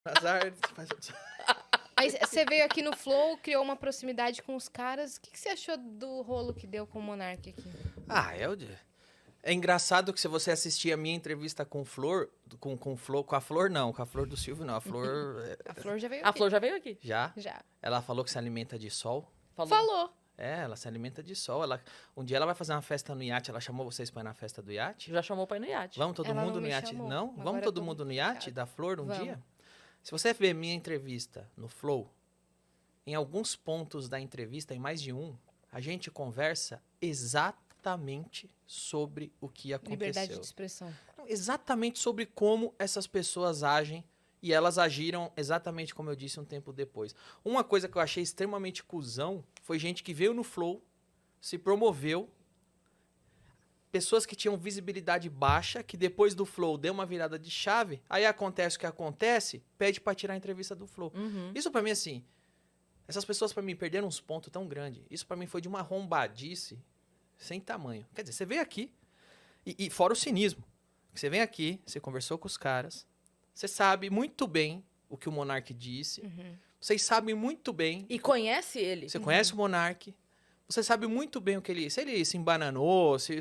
Azar, faz... Aí você veio aqui no Flow, criou uma proximidade com os caras. O que você achou do rolo que deu com o Monark aqui? Ah, é engraçado que se você assistir a minha entrevista com Flor, com a Flor não, com a Flor do Silvio não, a Flor A Flor já veio A aqui. Flor já veio aqui. já, Já. ela falou que se alimenta de sol. Falou. Ela se alimenta de sol. Um dia ela vai fazer uma festa no iate. Ela chamou vocês para ir na festa do iate? Já chamou pra ir no iate. Vamos todo Ela mundo não no me iate? chamou. Não? Agora Vamos eu todo tô mundo no muito iate chateada. da Flor um Vamos. dia? Se você ver minha entrevista no Flow, em alguns pontos da entrevista, em mais de um, a gente conversa exatamente sobre o que aconteceu. Liberdade de expressão. Exatamente sobre como essas pessoas agem e elas agiram exatamente como eu disse um tempo depois. Uma coisa que eu achei extremamente cuzão foi gente que veio no Flow, se promoveu, pessoas que tinham visibilidade baixa, que depois do Flow deu uma virada de chave, aí acontece o que acontece, pede pra tirar a entrevista do Flow. Uhum. Isso pra mim, assim, essas pessoas pra mim perderam uns pontos tão grandes. Isso pra mim foi de uma arrombadice sem tamanho. Quer dizer, você veio aqui, e fora o cinismo, você vem aqui, você conversou com os caras, você sabe muito bem o que o Monark disse, vocês sabem muito bem, E conhece ele. você conhece o Monark, você sabe muito bem o que ele... Se ele se embananou, se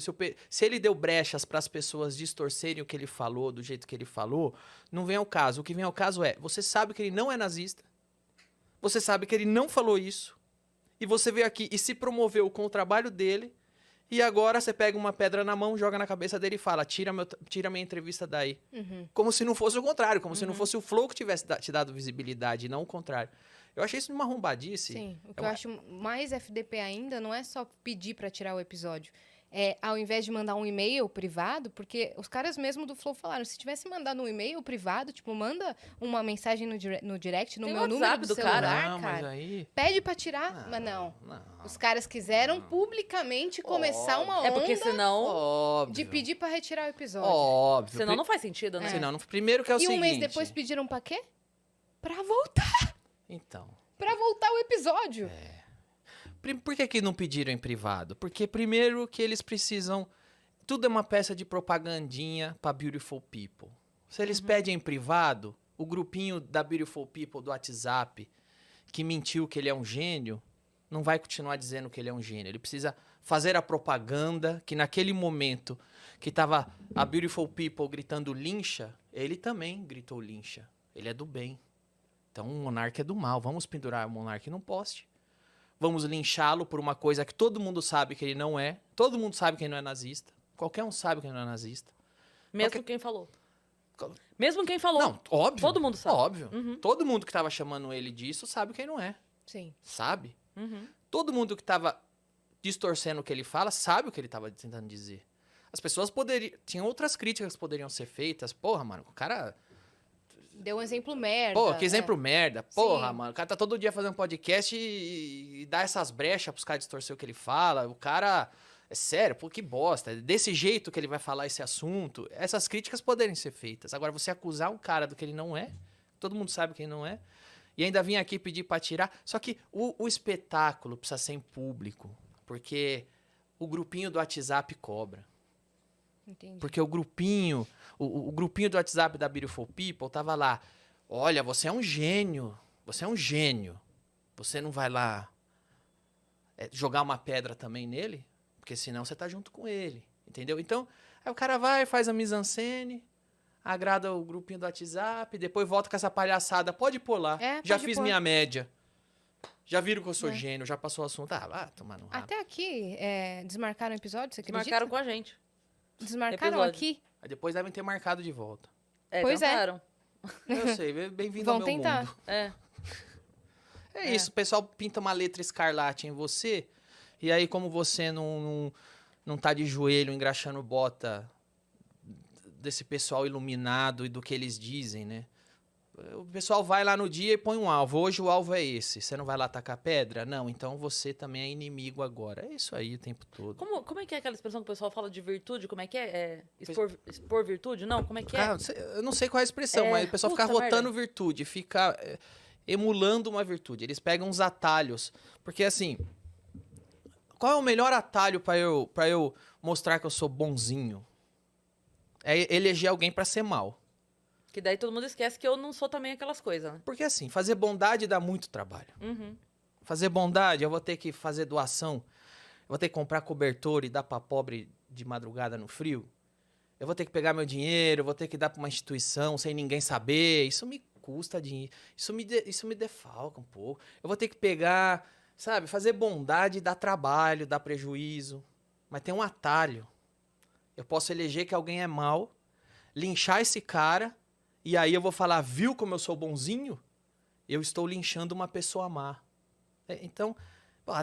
ele deu brechas para as pessoas distorcerem o que ele falou, do jeito que ele falou, não vem ao caso. O que vem ao caso é, você sabe que ele não é nazista, você sabe que ele não falou isso, e você veio aqui e se promoveu com o trabalho dele, e agora você pega uma pedra na mão, joga na cabeça dele e fala, tira minha entrevista daí. Como se não fosse o contrário, como se não fosse o Flow que tivesse te dado visibilidade, e não o contrário. Eu achei isso uma arrombadice. Sim. O que eu acho mais FDP ainda não é só pedir pra tirar o episódio. É, ao invés de mandar um e-mail privado, porque os caras mesmo do Flow falaram, se tivesse mandado um e-mail privado, tipo, manda uma mensagem no direct, no Tem meu o número WhatsApp do do celular, cara. Não, cara. mas aí... Pede pra tirar, mas não. Os caras quiseram publicamente começar uma onda É porque senão... Óbvio. de pedir pra retirar o episódio. Óbvio. Senão não faz sentido, né? Senão, primeiro que é o E seguinte... um mês depois pediram pra quê? Pra voltar. Então... Pra voltar o episódio. Por que não pediram em privado? Porque primeiro que eles precisam... Tudo é uma peça de propagandinha pra Beautiful People. Se eles pedem em privado, o grupinho da Beautiful People do WhatsApp, que mentiu que ele é um gênio, não vai continuar dizendo que ele é um gênio. Ele precisa fazer a propaganda que naquele momento que tava a Beautiful People gritando lincha, ele também gritou lincha. Ele é do bem. Então o Monark é do mal. Vamos pendurar o Monark num poste. Vamos linchá-lo por uma coisa que todo mundo sabe que ele não é. Todo mundo sabe que ele não é nazista. Qualquer um sabe que ele não é nazista. Mesmo quem falou. Mesmo quem falou. Não, óbvio. Todo mundo sabe. Óbvio. Todo mundo que tava chamando ele disso sabe que ele não é. Sim. Sabe? Uhum. Todo mundo que tava distorcendo o que ele fala sabe o que ele tava tentando dizer. As pessoas poderiam... Tinham outras críticas que poderiam ser feitas. Porra, mano, o cara... Deu um exemplo merda. Pô, que exemplo né? merda. Porra, Sim. mano, o cara tá todo dia fazendo podcast e dá essas brechas pros caras distorcer o que ele fala. O cara... É sério, pô, que bosta. Desse jeito que ele vai falar esse assunto, essas críticas poderem ser feitas. Agora, você acusar um cara do que ele não é, todo mundo sabe que ele não é, e ainda vir aqui pedir pra tirar. Só que o espetáculo precisa ser em público, porque o grupinho do WhatsApp cobra. Entendi. Porque o grupinho do WhatsApp da Beautiful People tava lá. Olha, você é um gênio. Você é um gênio. Você não vai lá jogar uma pedra também nele? Porque senão você tá junto com ele. Entendeu? Então, aí o cara vai, faz a mise-en-scène, agrada o grupinho do WhatsApp, depois volta com essa palhaçada. Pode pôr lá. Já pode fiz pôr. minha média. Já viram que eu sou gênio, já passou o assunto. Ah, vai tomar no rabo. Até aqui, desmarcaram o episódio, você acredita? Marcaram com a gente. Desmarcaram episódio. aqui? Aí depois devem ter marcado de volta. Pois é. tentaram. Eu sei, bem-vindo ao Vão meu tentar. mundo. É. Isso, o pessoal pinta uma letra escarlate em você, e aí como você não tá de joelho engraxando bota desse pessoal iluminado e do que eles dizem, né? O pessoal vai lá no dia e põe um alvo. Hoje o alvo é esse. Você não vai lá tacar pedra? Não, então você também é inimigo agora. É isso aí o tempo todo. Como é que é aquela expressão que o pessoal fala de virtude? Como é que é? Expor virtude? Não, como é que é? Cara, eu não sei qual é a expressão, mas o pessoal fica puta rotando merda. virtude, fica emulando uma virtude. Eles pegam uns atalhos. Porque assim, qual é o melhor atalho pra eu mostrar que eu sou bonzinho? É eleger alguém pra ser mal. Que daí todo mundo esquece que eu não sou também aquelas coisas, né? Porque assim, fazer bondade dá muito trabalho. Uhum. Fazer bondade, eu vou ter que fazer doação. Eu vou ter que comprar cobertor e dar pra pobre de madrugada no frio. Eu vou ter que pegar meu dinheiro, eu vou ter que dar pra uma instituição sem ninguém saber. Isso me custa dinheiro. Isso me defalca um pouco. Eu vou ter que pegar, sabe, fazer bondade dá trabalho, dá prejuízo. Mas tem um atalho. Eu posso eleger que alguém é mau, linchar esse cara, e aí eu vou falar, viu como eu sou bonzinho? Eu estou linchando uma pessoa má. Então,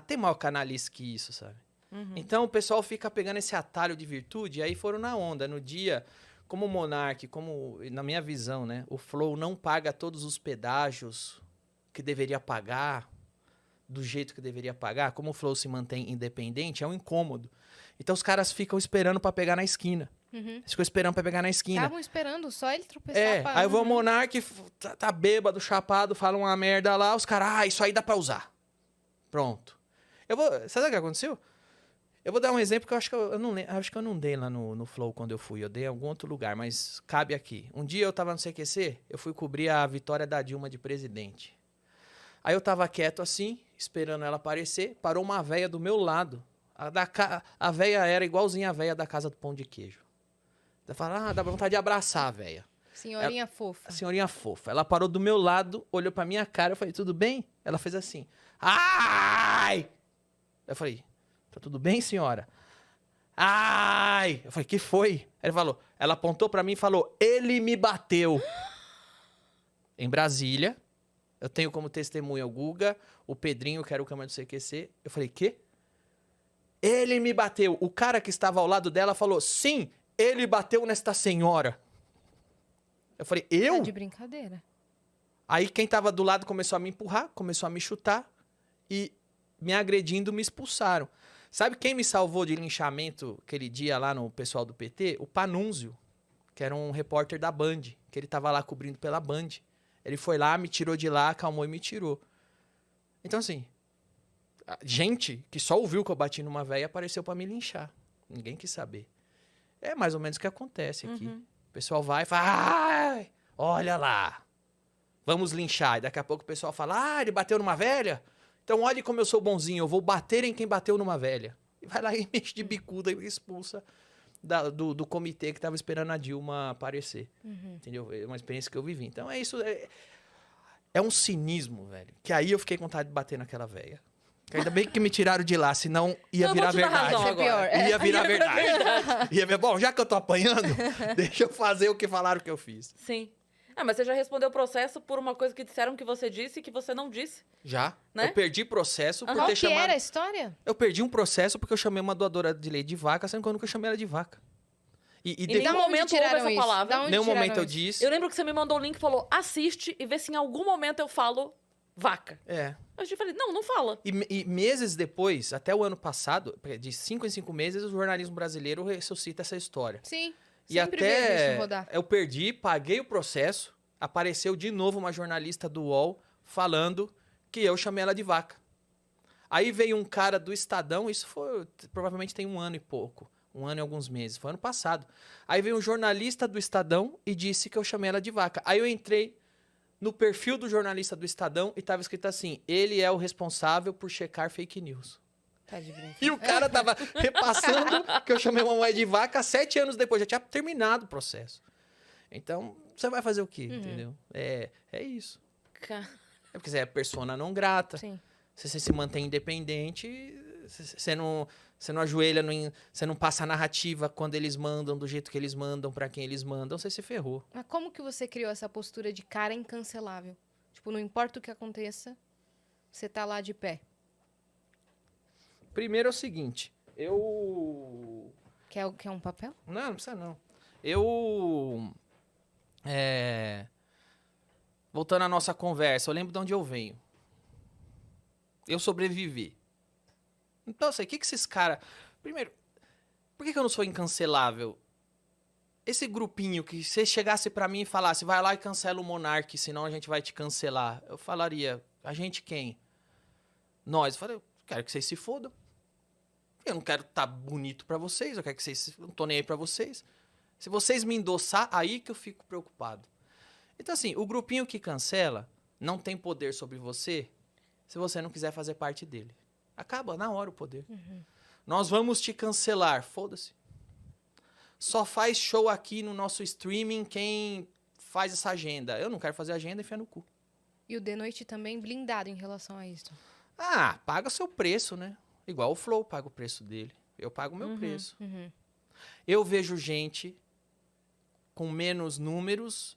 tem maior canalice que isso, sabe? Uhum. Então o pessoal fica pegando esse atalho de virtude, e aí foram na onda. No dia, como o Monark, como na minha visão, né? O Flow não paga todos os pedágios que deveria pagar, do jeito que deveria pagar. Como o Flow se mantém independente, é um incômodo. Então os caras ficam esperando pra pegar na esquina. Eles ficam esperando pra pegar na esquina. Estavam esperando só ele tropeçar. pra- Aí o Monark tá bêbado, chapado, fala uma merda lá, os caras, isso aí dá pra usar. Pronto. Sabe o que aconteceu? Eu vou dar um exemplo que eu acho que eu não dei lá no Flow quando eu fui. Eu dei em algum outro lugar, mas cabe aqui. Um dia eu tava no CQC, eu fui cobrir a vitória da Dilma de presidente. Aí eu tava quieto assim, esperando ela aparecer, parou uma véia do meu lado. A véia era igualzinha a véia da Casa do Pão de Queijo. Ela fala, dá vontade de abraçar a véia. Senhorinha fofa. A senhorinha fofa. Ela parou do meu lado, olhou pra minha cara, eu falei, tudo bem? Ela fez assim, ai! Eu falei, tá tudo bem, senhora? Ai! Eu falei, que foi? Ela apontou pra mim e falou, ele me bateu. Em Brasília, eu tenho como testemunha o Guga, o Pedrinho, que era o câmera do CQC. Eu falei, quê? Ele me bateu. O cara que estava ao lado dela falou, sim, ele bateu nesta senhora. Eu falei, eu? Tá de brincadeira. Aí quem tava do lado começou a me empurrar, começou a me chutar e me agredindo, me expulsaram. Sabe quem me salvou de linchamento aquele dia lá no pessoal do PT? O Panunzio, que era um repórter da Band, que ele tava lá cobrindo pela Band. Ele foi lá, me tirou de lá, acalmou e me tirou. Então assim, gente que só ouviu que eu bati numa véia apareceu pra me linchar. Ninguém quis saber. É mais ou menos o que acontece aqui. O pessoal vai e fala, ai, olha lá, vamos linchar. E daqui a pouco o pessoal fala, ele bateu numa velha? Então olhe como eu sou bonzinho, eu vou bater em quem bateu numa velha. E vai lá e mexe de bicuda e expulsa do comitê que tava esperando a Dilma aparecer. Entendeu? É uma experiência que eu vivi. Então é isso, é um cinismo, velho. Que aí eu fiquei com vontade de bater naquela velha. Ainda bem que me tiraram de lá, senão ia Eu virar vou te dar verdade. razão Isso é agora. pior. Ia virar verdade. Bom, já que eu tô apanhando, deixa eu fazer o que falaram que eu fiz. Sim. Ah, mas você já respondeu o processo por uma coisa que disseram que você disse e que você não disse. Já. Né? Eu perdi processo por Qual ter que chamado... era a história? Eu perdi um processo porque eu chamei uma doadora de leite de vaca, sendo que eu nunca chamei ela de vaca. E Em depois, nenhum Da onde momento tiraram houve essa isso? palavra. Da onde nenhum tiraram momento eu isso? disse. Eu lembro que você me mandou o link e falou, assiste e vê se em algum momento eu falo vaca. É. Eu falei, não fala. E meses depois, até o ano passado, de 5 em 5 meses, o jornalismo brasileiro ressuscita essa história. Sim. E Sempre vejo isso até rodar. eu perdi, paguei o processo, apareceu de novo uma jornalista do UOL falando que eu chamei ela de vaca. Aí veio um cara do Estadão, isso foi, provavelmente tem 1 ano e pouco, 1 ano e alguns meses, foi ano passado. Aí veio um jornalista do Estadão e disse que eu chamei ela de vaca. Aí eu entrei no perfil do jornalista do Estadão e tava escrito assim, ele é o responsável por checar fake news. Tá de brincadeira. E o cara tava repassando que eu chamei uma mulher de vaca 7 anos depois, já tinha terminado o processo. Então, você vai fazer o quê, entendeu? É isso. É porque você é persona não grata, Sim. você se mantém independente, você não ajoelha, você não passa a narrativa quando eles mandam, do jeito que eles mandam, pra quem eles mandam, você se ferrou. Mas como que você criou essa postura de cara incancelável? Tipo, não importa o que aconteça, você tá lá de pé. Primeiro é o seguinte, eu... Quer um papel? Não precisa não. Eu... Voltando à nossa conversa, eu lembro de onde eu venho. Eu sobrevivi. Então, assim, o que esses caras... Primeiro, por que eu não sou incancelável? Esse grupinho que se chegasse pra mim e falasse, vai lá e cancela o Monark, senão a gente vai te cancelar. Eu falaria, a gente quem? Nós. Eu falei, eu quero que vocês se fodam. Eu não quero estar bonito pra vocês, eu quero que vocês... Não tô nem aí pra vocês. Se vocês me endossar, aí que eu fico preocupado. Então, assim, o grupinho que cancela não tem poder sobre você se você não quiser fazer parte dele. Acaba na hora o poder. Nós vamos te cancelar. Foda-se. Só faz show aqui no nosso streaming quem faz essa agenda. Eu não quero fazer agenda, enfia no cu. E o The Noite também blindado em relação a isso. Ah, paga seu preço, né? Igual o Flow paga o preço dele. Eu pago o meu preço. Eu vejo gente com menos números.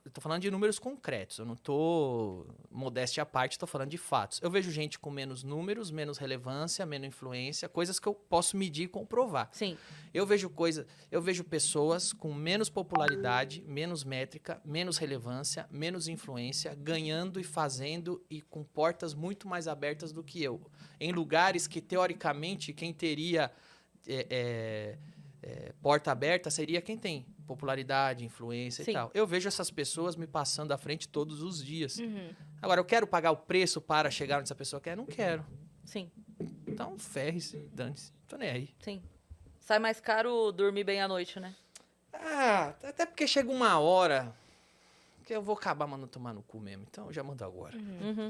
Eu tô falando de números concretos. Eu não tô modéstia à parte, tô falando de fatos. Eu vejo gente com menos números, menos relevância, menos influência, coisas que eu posso medir e comprovar. Sim. Eu vejo pessoas com menos popularidade, menos métrica, menos relevância, menos influência, ganhando e fazendo e com portas muito mais abertas do que eu. Em lugares que, teoricamente, quem teria porta aberta seria quem tem popularidade, influência Sim. e tal. Eu vejo essas pessoas me passando à frente todos os dias. Agora, eu quero pagar o preço para chegar onde essa pessoa quer? Não quero. Sim. Então, ferre-se, dane-se. Tô nem aí. Sim. Sai mais caro dormir bem à noite, né? Ah, até porque chega uma hora que eu vou acabar mandando tomar no cu mesmo. Então, eu já mando agora.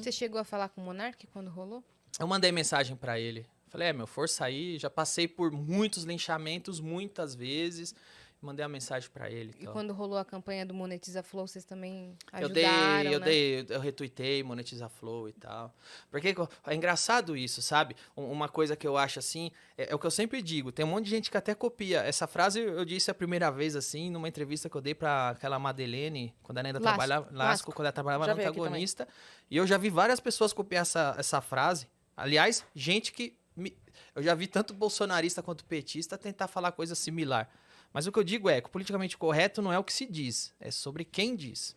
Você chegou a falar com o Monark quando rolou? Eu mandei mensagem pra ele. Falei, meu, força aí. Já passei por muitos linchamentos, muitas vezes. Mandei uma mensagem pra ele. E Então. quando rolou a campanha do Monetiza Flow, vocês também Eu ajudaram, né? eu retuitei, Monetiza Flow e tal. Porque é engraçado isso, sabe? Uma coisa que eu acho assim, é o que eu sempre digo, tem um monte de gente que até copia. Essa frase eu disse a primeira vez, assim, numa entrevista que eu dei pra aquela Madeleine, quando ela ainda trabalhava, Lasco, quando ela trabalhava Já no veio aqui Antagonista. E eu já vi várias pessoas copiar essa frase. Aliás, gente que... Eu já vi tanto bolsonarista quanto petista tentar falar coisa similar. Mas o que eu digo é que o politicamente correto não é o que se diz, é sobre quem diz.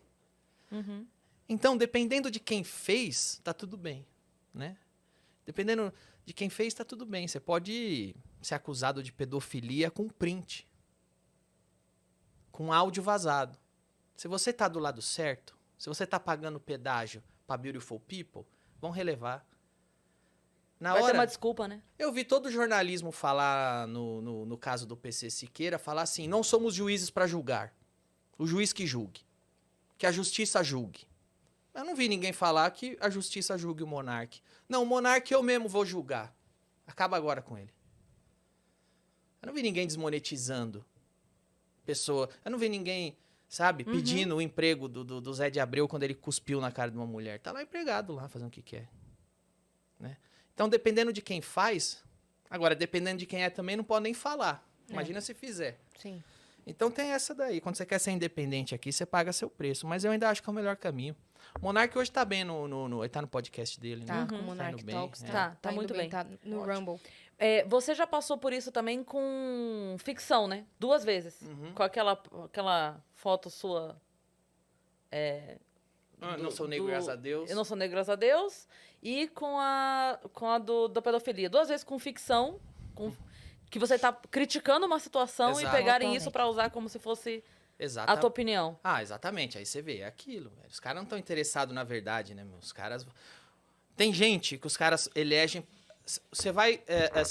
Então, dependendo de quem fez, tá tudo bem, né? Dependendo de quem fez, tá tudo bem. Você pode ser acusado de pedofilia com print, com áudio vazado. Se você tá do lado certo, se você tá pagando pedágio pra Beautiful People, vão relevar. Na Vai ter hora, uma desculpa, né? eu vi todo o jornalismo falar, no caso do PC Siqueira, falar assim, não somos juízes para julgar. O juiz que julgue. Que a justiça julgue. Eu não vi ninguém falar que a justiça julgue o Monark. Não, o Monark eu mesmo vou julgar. Acaba agora com ele. Eu não vi ninguém desmonetizando pessoa. Eu não vi ninguém, sabe, pedindo o emprego do Zé de Abreu quando ele cuspiu na cara de uma mulher. Tá lá empregado lá, fazendo o que quer. Né? Então, dependendo de quem faz... Agora, dependendo de quem é também, não pode nem falar. Imagina se fizer. Sim. Então, tem essa daí. Quando você quer ser independente aqui, você paga seu preço. Mas eu ainda acho que é o melhor caminho. O Monark hoje tá bem ele tá no podcast dele, Tá, né? com o Tá Monark indo bem, Talks. é. Tá indo muito bem. Tá no Rumble. Você já passou por isso também com ficção, né? 2 vezes. Com aquela foto sua... Não sou negro, graças a Deus. Eu não sou negro, graças a Deus. E com a da pedofilia. 2 vezes com ficção, que você tá criticando uma situação Exato. e pegarem Totalmente. isso pra usar como se fosse Exato. a tua opinião. Ah, exatamente. Aí você vê, é aquilo. Velho. Os caras não estão interessados na verdade, né, meu? Os caras... Tem gente que os caras elegem... Você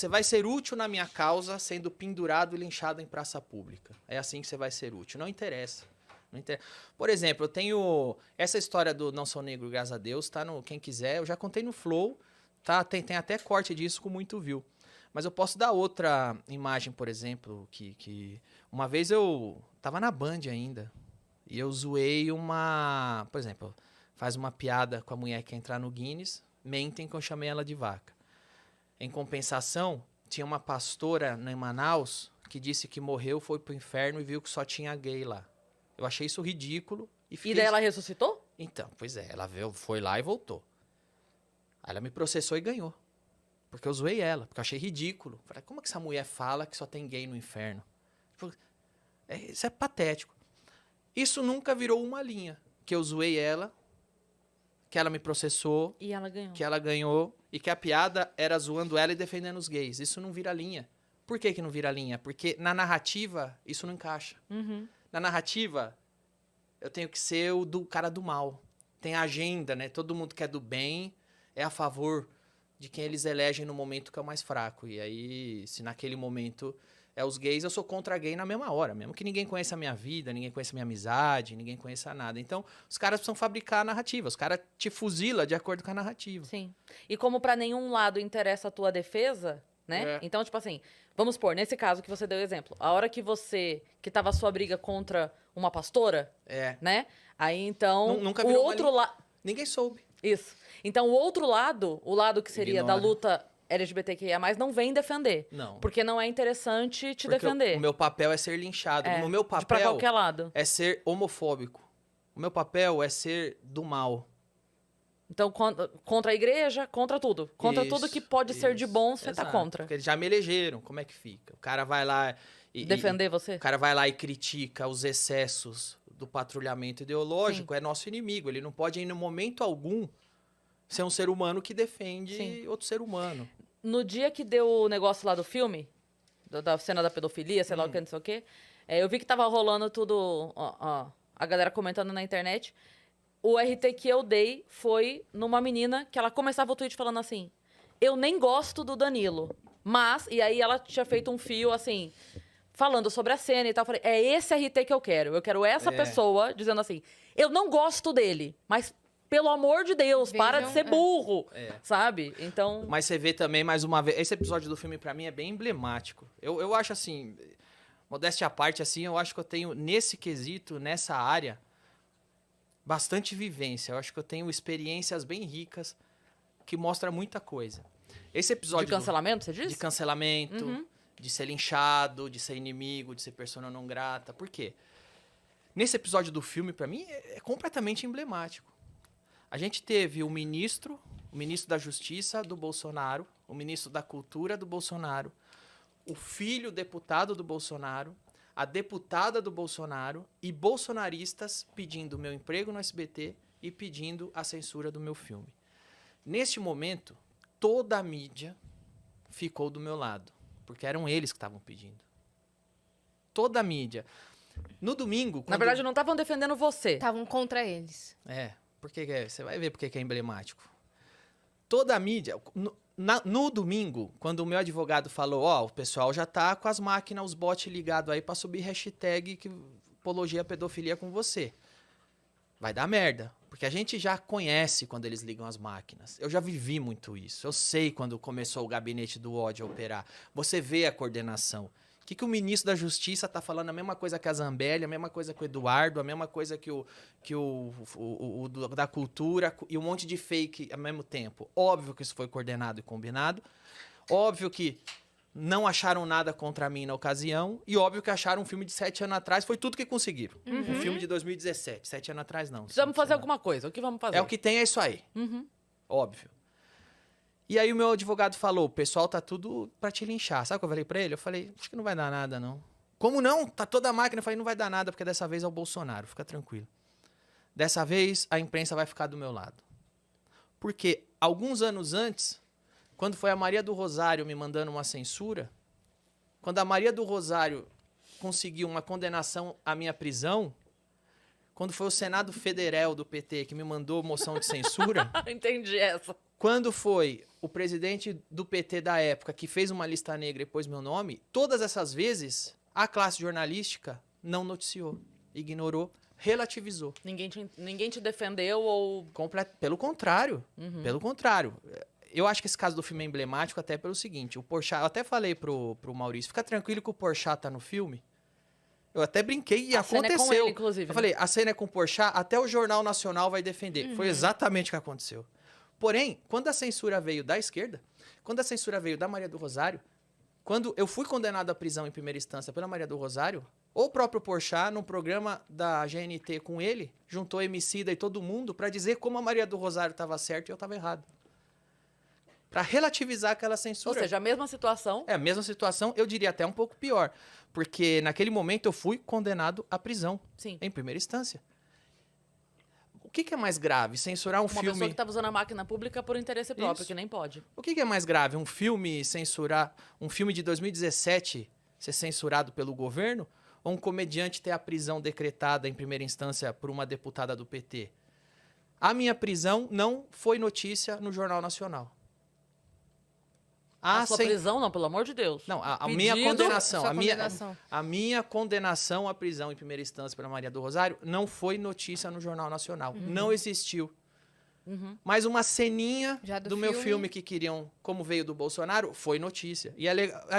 vai ser útil na minha causa sendo pendurado e linchado em praça pública. É assim que você vai ser útil. Não interessa. Por exemplo, eu tenho essa história do Não Sou Negro, graças a Deus, tá no quem quiser. Eu já contei no Flow, tá? Tem até corte disso com muito view. Mas eu posso dar outra imagem, por exemplo, que uma vez eu tava na Band ainda e eu zoei uma... Por exemplo, faz uma piada com a mulher que quer entrar no Guinness, mentem que eu chamei ela de vaca. Em compensação, tinha uma pastora em Manaus que disse que morreu, foi pro inferno e viu que só tinha gay lá. Eu achei isso ridículo. E daí ela ressuscitou? Então, pois é, ela foi lá e voltou. Aí ela me processou e ganhou. Porque eu zoei ela, porque eu achei ridículo. Falei, como é que essa mulher fala que só tem gay no inferno? Isso é patético. Isso nunca virou uma linha. Que eu zoei ela, que ela me processou, E ela ganhou. que ela ganhou, e que a piada era zoando ela e defendendo os gays. Isso não vira linha. Por que não vira linha? Porque na narrativa, isso não encaixa. Na narrativa, eu tenho que ser o cara do mal. Tem a agenda, né? Todo mundo que é do bem é a favor de quem eles elegem no momento que é o mais fraco. E aí, se naquele momento É os gays, eu sou contra gay na mesma hora, mesmo que ninguém conheça a minha vida, ninguém conheça a minha amizade, ninguém conheça nada. Então, os caras precisam fabricar a narrativa, os caras te fuzilam de acordo com a narrativa. Sim. E como pra nenhum lado interessa a tua defesa, né? É. Então, tipo assim, vamos supor, nesse caso que você deu exemplo, a hora que tava a sua briga contra uma pastora, É. né? Aí então, Nunca o virou outro lado... Ninguém soube. Isso. Então, o outro lado, o lado que seria da Ignora. luta LGBTQIA+, não vem defender. Não. Porque não é interessante te Porque defender. o meu papel é ser linchado. É, No meu de pra papel qualquer lado. é ser homofóbico. O meu papel é ser do mal. Então, contra a igreja, contra tudo. Contra tudo que pode ser de isso. bom, você tá Exato. contra. Porque eles já me elegeram, como é que fica? O cara vai lá Defender você? o cara vai lá e critica os excessos do patrulhamento ideológico, é nosso inimigo. Ele não pode, em momento algum, ser um ser humano que defende Sim. outro ser humano. No dia que deu o negócio lá do filme, da cena da pedofilia, sei lá o que, não sei o quê, eu vi que tava rolando tudo, a galera comentando na internet. O RT que eu dei foi numa menina que ela começava o tweet falando assim: eu nem gosto do Danilo, mas... E aí ela tinha feito um fio, assim, falando sobre a cena e tal. Eu falei, é esse RT que eu quero. Eu quero essa pessoa dizendo assim, eu não gosto dele, mas... Pelo amor de Deus, para de ser burro, sabe? Então... Mas você vê também, mais uma vez, esse episódio do filme, pra mim, é bem emblemático. Eu acho, assim, modéstia à parte, assim, eu acho que eu tenho, nesse quesito, nessa área, bastante vivência. Eu acho que eu tenho experiências bem ricas que mostram muita coisa. Esse episódio... De cancelamento, você De disse? cancelamento, de ser linchado, de ser inimigo, de ser persona não grata. Por quê? Nesse episódio do filme, pra mim, é completamente emblemático. A gente teve o ministro da Justiça do Bolsonaro, o ministro da Cultura do Bolsonaro, o filho deputado do Bolsonaro, a deputada do Bolsonaro e bolsonaristas pedindo meu emprego no SBT e pedindo a censura do meu filme. Neste momento, toda a mídia ficou do meu lado, porque eram eles que estavam pedindo. Toda a mídia. No domingo... Na verdade, não estavam defendendo você. Estavam contra eles. Porque você vai ver porque que é emblemático. Toda a mídia... No domingo, quando o meu advogado falou, o pessoal já tá com as máquinas, os bots ligados aí pra subir hashtag que apologia à pedofilia com você. Vai dar merda. Porque a gente já conhece quando eles ligam as máquinas. Eu já vivi muito isso. Eu sei quando começou o gabinete do ódio a operar. Você vê a coordenação. O que o ministro da Justiça tá falando? A mesma coisa que a Zambelli, a mesma coisa que o Eduardo, a mesma coisa que o da Cultura e um monte de fake ao mesmo tempo. Óbvio que isso foi coordenado e combinado. Óbvio que não acharam nada contra mim na ocasião. E óbvio que acharam um filme de 7 anos atrás. Foi tudo que conseguiram. Um filme de 2017. 7 anos atrás, não. Precisamos fazer alguma coisa. O que vamos fazer? É o que tem, é isso aí. Óbvio. E aí o meu advogado falou, o pessoal tá tudo pra te linchar. Sabe o que eu falei pra ele? Eu falei, acho que não vai dar nada, não. Como não? Tá toda a máquina. Eu falei, não vai dar nada, porque dessa vez é o Bolsonaro. Fica tranquilo. Dessa vez, a imprensa vai ficar do meu lado. Porque alguns anos antes, quando foi a Maria do Rosário me mandando uma censura, quando a Maria do Rosário conseguiu uma condenação à minha prisão, quando foi o Senado Federal do PT que me mandou moção de censura... Entendi essa. Quando foi o presidente do PT da época que fez uma lista negra e pôs meu nome, todas essas vezes a classe jornalística não noticiou, ignorou, relativizou. Ninguém te defendeu ou... Pelo contrário, pelo contrário. Eu acho que esse caso do filme é emblemático até pelo seguinte, o Porchat, eu até falei pro Maurício, fica tranquilo que o Porchat tá no filme. Eu até brinquei e A cena aconteceu. é com ele, inclusive, Eu falei, a cena é com o Porchat, até o Jornal Nacional vai defender. Foi exatamente o que aconteceu. Porém, quando a censura veio da esquerda, quando a censura veio da Maria do Rosário, quando eu fui condenado à prisão em primeira instância pela Maria do Rosário, o próprio Porchat, num programa da GNT com ele, juntou Emicida e todo mundo para dizer como a Maria do Rosário estava certa e eu estava errado. Para relativizar aquela censura. Ou seja, a mesma situação. É a mesma situação, eu diria até um pouco pior. Porque naquele momento eu fui condenado à prisão. Sim. Em primeira instância. O que é mais grave? Censurar um Uma filme... pessoa que estava usando a máquina pública por interesse próprio, Isso. que nem pode. O que é mais grave? Um filme censurar... Um filme de 2017 ser censurado pelo governo? Ou um comediante ter a prisão decretada em primeira instância por uma deputada do PT? A minha prisão não foi notícia no Jornal Nacional. A sua prisão, não, pelo amor de Deus. Não, a Pedido, minha condenação. sua A minha, condenação. a minha condenação à prisão em primeira instância pela Maria do Rosário não foi notícia no Jornal Nacional. Não existiu. Mas uma ceninha Já do do meu filme. filme que queriam, como veio do Bolsonaro, foi notícia. E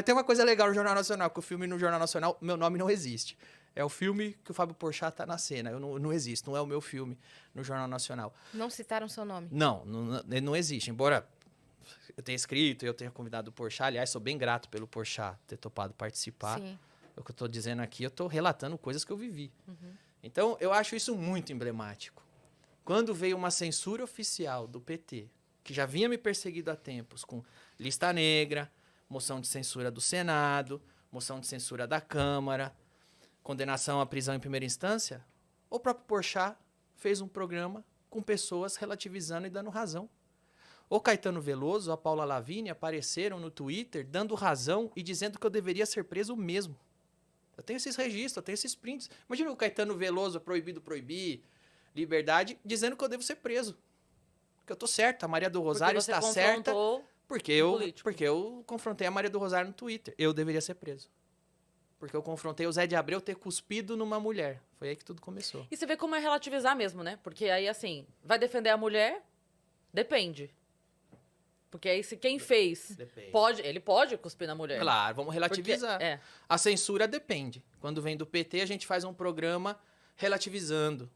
tem uma coisa legal no Jornal Nacional, que o filme no Jornal Nacional, meu nome não existe. É o filme que o Fábio Porchat tá na cena. Eu não existo, não é o meu filme no Jornal Nacional. Não citaram seu nome. Ele não existe. Embora eu tenha escrito, eu tenha convidado o Porchat. Aliás, sou bem grato pelo Porchat ter topado participar. Sim. O que eu tô dizendo aqui, eu tô relatando coisas que eu vivi. Então, eu acho isso muito emblemático. Quando veio uma censura oficial do PT, que já vinha me perseguido há tempos, com lista negra, moção de censura do Senado, moção de censura da Câmara, condenação à prisão em primeira instância, o próprio Porchat fez um programa com pessoas relativizando e dando razão. O Caetano Veloso, a Paula Lavigne apareceram no Twitter dando razão e dizendo que eu deveria ser preso mesmo. Eu tenho esses registros, eu tenho esses prints. Imagina o Caetano Veloso, proibido proibir, liberdade, dizendo que eu devo ser preso. Que eu tô certo, a Maria do Rosário está certa. Porque eu confrontei a Maria do Rosário no Twitter. Eu deveria ser preso. Porque eu confrontei o Zé de Abreu ter cuspido numa mulher. Foi aí que tudo começou. E você vê como é relativizar mesmo, né? Porque aí, assim, vai defender a mulher? Depende. Porque aí, se quem fez, ele pode cuspir na mulher. Claro, vamos relativizar. Porque, A censura depende. Quando vem do PT, a gente faz um programa relativizando.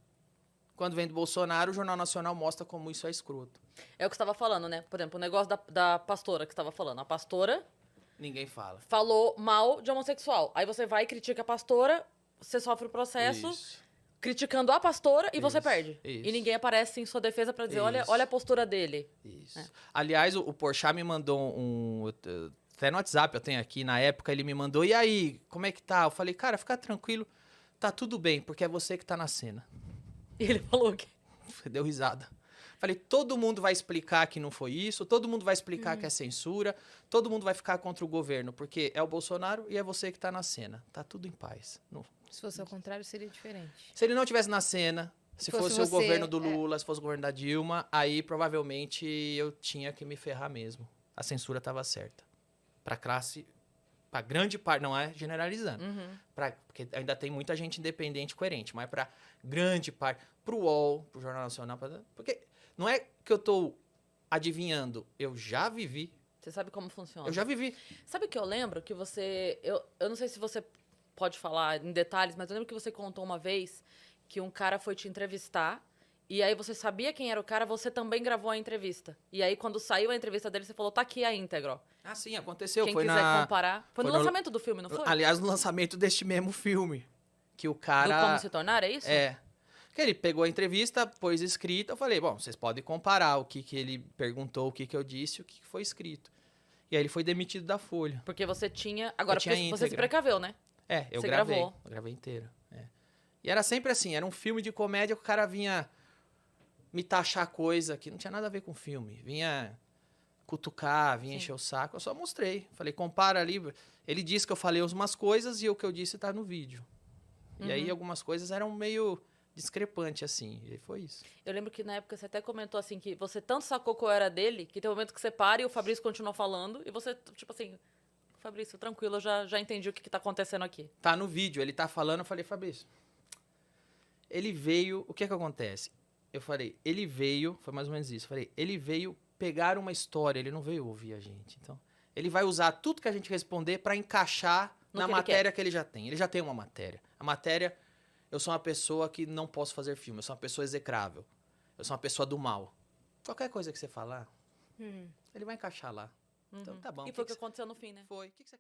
Quando vem do Bolsonaro, o Jornal Nacional mostra como isso é escroto. É o que você estava falando, né? Por exemplo, o negócio da pastora que você estava falando. A pastora Ninguém fala. falou mal de homossexual. Aí você vai e critica a pastora, você sofre o processo criticando a pastora e você perde. E ninguém aparece em sua defesa pra dizer, olha a postura dele. Isso. Aliás, o Porchat me mandou até no WhatsApp eu tenho aqui, na época ele me mandou, e aí, como é que tá? Eu falei, cara, fica tranquilo, tá tudo bem, porque é você que tá na cena. E ele falou que... Deu risada. Falei, todo mundo vai explicar que não foi isso, todo mundo vai explicar que é censura, todo mundo vai ficar contra o governo, porque é o Bolsonaro e é você que tá na cena. Tá tudo em paz. Se fosse ao contrário, seria diferente. Se ele não tivesse na cena, se fosse o você, governo do Lula, se fosse o governo da Dilma, aí provavelmente eu tinha que me ferrar mesmo. A censura tava certa. Pra classe, pra grande parte, não é generalizando, porque ainda tem muita gente independente e coerente, mas pra grande parte, pro UOL, pro Jornal Nacional, porque não é que eu tô adivinhando, eu já vivi. Você sabe como funciona. Eu já vivi. Sabe que eu lembro que você... Eu não sei se você pode falar em detalhes, mas eu lembro que você contou uma vez que um cara foi te entrevistar e aí você sabia quem era o cara, você também gravou a entrevista. E aí, quando saiu a entrevista dele, você falou, tá aqui a íntegra. Ah, sim, aconteceu. Quem foi quiser comparar. Foi no no lançamento do filme, não foi? Aliás, no lançamento deste mesmo filme. Que o cara... Do Como Se Tornar, é isso? É. Que ele pegou a entrevista, pôs escrita, eu falei, bom, vocês podem comparar o que ele perguntou, o que eu disse, o que foi escrito. E aí ele foi demitido da Folha. Porque você tinha... Agora, tinha porque você se íntegra. precaveu, né? Eu Você gravei. gravou. Eu gravei inteiro. E era sempre assim, era um filme de comédia que o cara vinha me taxar coisa que não tinha nada a ver com o filme. Vinha cutucar, vinha encher o saco. Eu só mostrei. Falei, compara ali. Ele disse que eu falei umas coisas e o que eu disse tá no vídeo. E aí algumas coisas eram meio discrepantes, assim. E foi isso. Eu lembro que na época você até comentou assim que você tanto sacou qual era dele, que tem um momento que você para e o Fabrício continua falando, e você, tipo assim, Fabrício, tranquilo, eu já entendi o que tá acontecendo aqui. Tá no vídeo, ele tá falando, eu falei, Fabrício, ele veio, o que que acontece? Eu falei, ele veio, foi mais ou menos isso, eu falei, ele veio pegar uma história, ele não veio ouvir a gente, então, ele vai usar tudo que a gente responder pra encaixar na matéria que ele já tem. Ele já tem uma matéria. A matéria, eu sou uma pessoa que não posso fazer filme, eu sou uma pessoa execrável, eu sou uma pessoa do mal. Qualquer coisa que você falar, ele vai encaixar lá. Então tá bom. E foi o que aconteceu no fim, né? Foi. O que você quer?